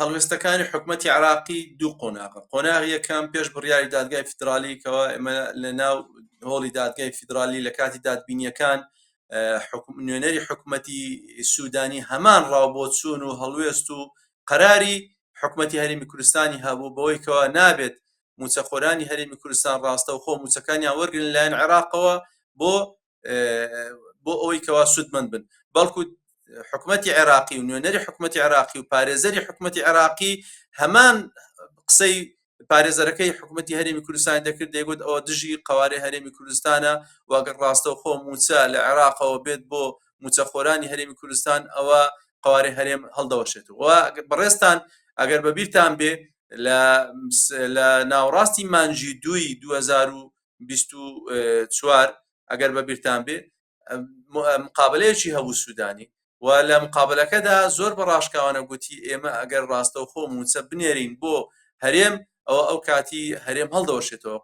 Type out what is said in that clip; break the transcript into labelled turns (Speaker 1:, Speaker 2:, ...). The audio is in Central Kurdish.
Speaker 1: هەڵوێستەکانی حکوومەتی عراقی دوو قۆناغە. قۆناغی یەکەم پێش بڕیاری دادگای فیدرالی کەەوە ئێمە لە ناو هۆڵی دادگای فیدرالی لە کاتی دادبینیەکان نوێنەری حکوومەتی سوودانی هەمان ڕاو بۆ چوون و هەڵوێست و قەراری حکوومەتی هەرێمی کوردستانی هەبوو بەوەی کەەوە نابێت موچەخۆرانی هەرێمی کوردستان ڕاستەوخۆ موچەکانیان وەرگن لایەن عێراقەوە بۆ ئەوەی کەوا سوودمەند بن، بەڵکو حکوومەتی عێراقی و نوێنەری حکوومەتی عێراقی و پارێزەری حکوومەتی عێراقی هەمان قسەی پارێزەرەکەی حکوومەتی هەرێمی کوردستان دەکرد، دەیگوت ئەوە دژی قوارەی هەرێمی کوردستانە، واگەر ڕاستەوخۆ موچە لە عێراقەوە بێت بۆ موچەخۆرانی هەرێمی کوردستان ئەوە قوارەی هەرێم هەڵدەوەشێت. و بەڕێستان ئەگەر بەبییرتان بێ لە ناوڕاستی مانجی 2024 ئەگەر بەبییرتان بێ مقابلەیەکی هەبوو سوودانی و لە مقابلەکەدا زۆر بە ڕاشکاوانە گوتی ئێمە ئەگەر ڕاستەوخۆ موچە بنێرین بۆ هەرێم ئەو کاتی هەرێم هەڵدەوەشێتەوە.